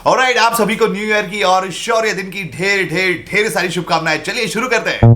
Alright, आप सभी को न्यू ईयर की और शौर्य दिन की ढेर ढेर ढेर सारी शुभकामनाएं। चलिए शुरू करते हैं।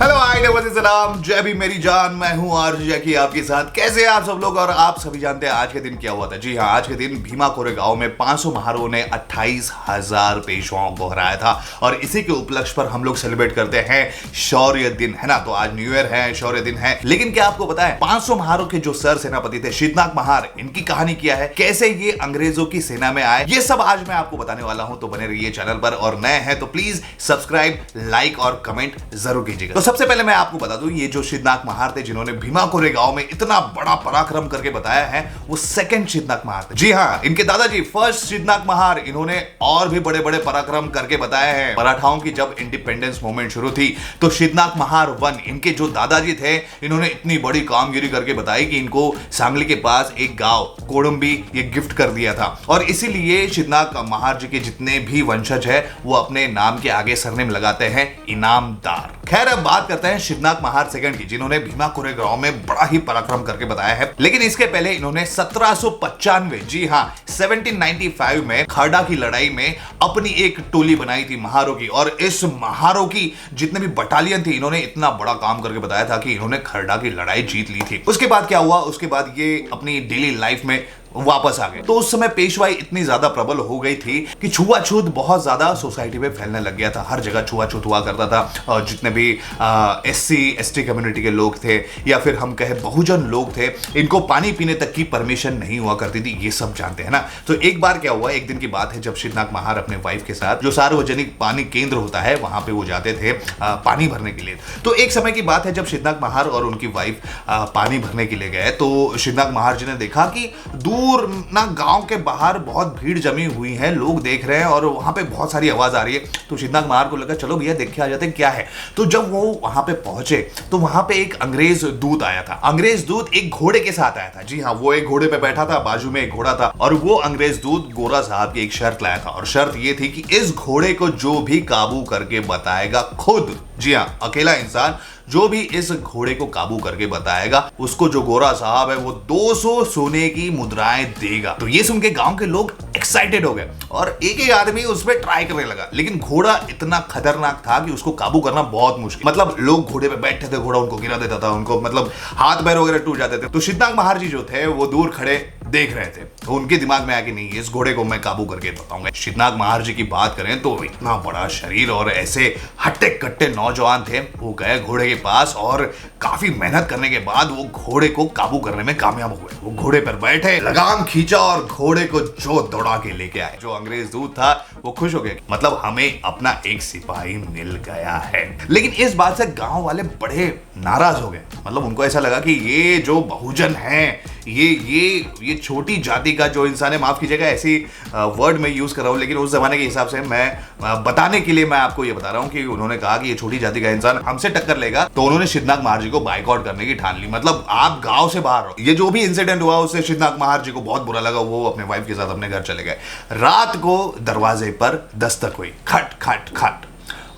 हेलो, आई नमस्ते, सलाम, जय भी मेरी जान। मैं हूं आरजे जैकी आपके साथ। कैसे हैं आप सब लोग? और आप सभी जानते हैं आज के दिन क्या हुआ था। जी हाँ, आज के दिन भीमा कोरेगांव में 500 महारों ने 28,000 पेशवाओं को हराया था और इसी के उपलक्ष्य पर हम लोग सेलिब्रेट करते हैं शौर्य दिन, है ना। तो आज न्यू ईयर है, शौर्य दिन है। लेकिन क्या आपको पता है 500 महारों के जो सर सेनापति थे शीतनाग महार, इनकी कहानी क्या है, कैसे ये अंग्रेजों की सेना में आए, ये सब आज मैं आपको बताने वाला हूं। तो बने रहिए चैनल पर, और नए हैं तो प्लीज सब्सक्राइब, लाइक और कमेंट जरूर कीजिएगा। तो सबसे पहले मैं आपको बता दूं, ये जो शीतनाग महार थे जिन्होंने भीमा कोरेगांव में इतना बड़ा पराक्रम करके बताया है, वो सेकंड शीतनाग महार थे। जी हाँ, इनके दादाजी फर्स्ट शीतनाग महार, इन्होंने और भी बड़े बड़े पराक्रम करके बताए हैं। मराठाओं की जब इंडिपेंडेंस मूवमेंट शुरू थी तो शीतनाग महार 1, इनके जो दादाजी थे, इन्होंने इतनी बड़ी कामगिरी करके बताई कि इनको सांगली के पास एक गांव कोडुंबी ये गिफ्ट कर दिया था। और इसीलिए शीतनाग महार जी के जितने भी वंशज है वो अपने नाम के आगे सरनेम लगाते हैं इनामदार। खैर, अब बात करते हैं शीतनाग महार सेकंड की, जिन्होंने भीमा कोरेगांव में बड़ा ही पराक्रम करके बताया है। लेकिन इसके पहले इन्होंने 1795, जी हाँ 1795 में खरडा की लड़ाई में अपनी एक टोली बनाई थी महारों की। और इस महारों की जितने भी बटालियन थी, इन्होंने इतना बड़ा काम करके बताया था कि इन्होंने खरडा की लड़ाई जीत ली थी। उसके बाद क्या हुआ, उसके बाद ये अपनी डेली लाइफ में वापस आ गए। तो उस समय पेशवाई इतनी ज्यादा प्रबल हो गई थी कि छुआछूत बहुत ज्यादा सोसाइटी में फैलने लग गया था। हर जगह छुआछूत हुआ करता था। और जितने भी SC ST कम्युनिटी के लोग थे या फिर हम कहे बहुजन लोग थे, इनको पानी पीने तक की परमिशन नहीं हुआ करती थी। ये सब जानते हैं ना। तो एक बार क्या हुआ, एक दिन की बात है, जब शीतनाग महार अपने वाइफ के साथ जो सार्वजनिक पानी केंद्र होता है वहां पे वो जाते थे पानी भरने के लिए। तो एक समय की बात है जब शीतनाग महार और उनकी वाइफ पानी भरने के लिए गए, तो शीतनाग महार जी ने देखा कि दूर ना गांव के बाहर बहुत भीड़ जमी हुई है, लोग देख रहे हैं और वहां पे बहुत सारी आवाज आ रही है। तो शीतनाग महार को लगा चलो भैया देख के आ जाते हैं क्या है। तो जब वो वहां पे पहुंचे तो वहां पे एक अंग्रेज दूत आया था। अंग्रेज दूत एक घोड़े के साथ आया था। जी हाँ, वो एक घोड़े पे बैठा था, बाजू में एक घोड़ा था। और वो अंग्रेज दूत गोरा साहब की एक शर्त लाया था, और शर्त ये थी कि इस घोड़े को जो भी काबू करके बताएगा खुद, जी हाँ अकेला इंसान जो भी इस घोड़े को काबू करके बताएगा, उसको जो गोरा साहब है वो 200 सोने की मुद्राएं देगा। तो ये सुन के गांव के लोग एक्साइटेड हो गए और एक एक आदमी उस पर ट्राई करने लगा। लेकिन घोड़ा इतना खतरनाक था कि उसको काबू करना बहुत मुश्किल। मतलब लोग घोड़े पे बैठे थे, घोड़ा उनको गिरा देता था, उनको मतलब हाथ पैर वगैरह टूट जाते थे। तो शीतनाग महार जी जो थे वो दूर खड़े देख रहे थे। तो उनके दिमाग में आया कि नहीं, इस घोड़े को मैं काबू करके बताऊंगा। शीतनाग महार जी की बात करें तो इतना बड़ा शरीर और ऐसे हट्टे कट्टे नौजवान थे। वो गए घोड़े के पास और काफी मेहनत करने के बाद वो घोड़े को काबू करने में कामयाब हुए। वो घोड़े पर बैठे, लगाम खींचा और घोड़े को जो दौड़ा के लेके आए। जो अंग्रेज दूत था वो खुश हो गया, मतलब हमें अपना एक सिपाही मिल गया है। लेकिन इस बात से गांव वाले बड़े नाराज हो गए। मतलब उनको ऐसा लगा कि ये जो बहुजन है, ये छोटी जाति का जो इंसान है, माफ कीजिएगा ऐसी वर्ड में यूज कर रहा हूं, लेकिन उस जमाने के हिसाब से मैं बताने के लिए मैं आपको ये बता रहा हूं कि उन्होंने कहा कि ये छोटी जाति का इंसान हमसे टक्कर लेगा। तो उन्होंने शीतनाग महार जी को बाइकआउट करने की ठान ली। मतलब आप गांव से बाहर हो। ये जो भी इंसिडेंट हुआ उससे शीतनाग महार जी को बहुत बुरा लगा। वो अपने वाइफ के साथ अपने घर चले गए। रात को दरवाजे पर दस्तक हुई, खट खट खट,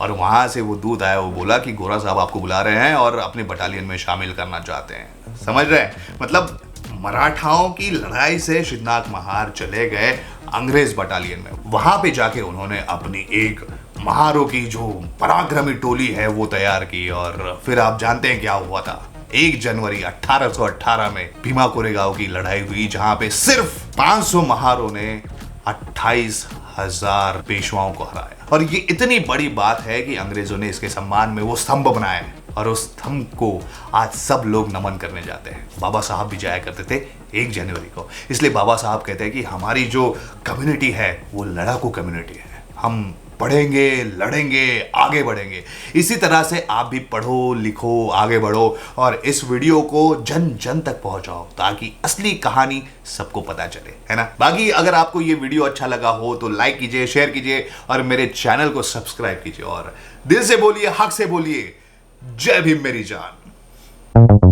और वहां से वो दूत आया। वो बोला कि गोरा साहब आपको बुला रहे हैं और अपने बटालियन में शामिल करना चाहते हैं। समझ रहे हैं? मतलब मराठाओं की लड़ाई से शीतनाग महार चले गए अंग्रेज बटालियन में। वहां पे जाके उन्होंने अपनी एक महारों की जो पराक्रमी टोली है वो तैयार की। और फिर आप जानते हैं क्या हुआ था। 1 जनवरी 1818 में भीमा कोरेगांव की लड़ाई हुई, जहां पे सिर्फ 500 महारों ने 28,000 पेशवाओं को हराया। और ये इतनी बड़ी बात है कि अंग्रेजों ने इसके सम्मान में वो स्तंभ बनाया है, और उस स्तंभ को आज सब लोग नमन करने जाते हैं। बाबा साहब भी जाया करते थे 1 जनवरी को। इसलिए बाबा साहब कहते हैं कि हमारी जो कम्युनिटी है वो लड़ाकू कम्युनिटी है। हम पढ़ेंगे, लड़ेंगे, आगे बढ़ेंगे। इसी तरह से आप भी पढ़ो, लिखो, आगे बढ़ो और इस वीडियो को जन जन तक पहुंचाओ ताकि असली कहानी सबको पता चले, है ना। बाकी अगर आपको ये वीडियो अच्छा लगा हो तो लाइक कीजिए, शेयर कीजिए और मेरे चैनल को सब्सक्राइब कीजिए। और दिल से बोलिए, हक से बोलिए, जय भीम मेरी जान।